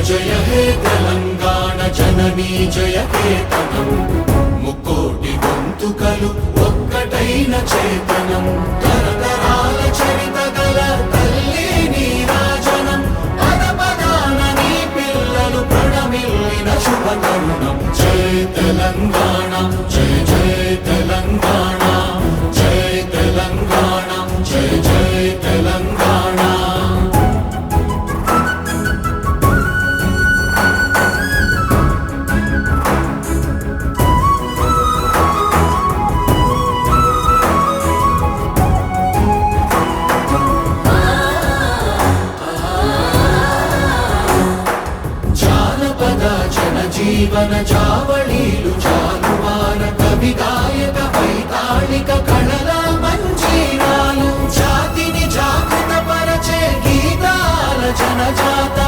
జయ హే తెలంగాణ జననీ జయ కేతనం ముక్కోటి గొంతుకలు ఒక్కటైన చేతనం తరతరాల చరిత గల తల్లి నీరాజనం పద పదాన నీ పిల్లలు ప్రణమిల్లిన శుభ తరుణం జయ తెలంగాణ జయ జయ తెలంగాణ జయ తెలంగాణ జయ జయ తెలంగాణ జీవన జావళీలు జానువార కవి గాయక వైతాళిక కళల మంజీరాలు జాతిని జాగృత పరచే గీతాల జనజాత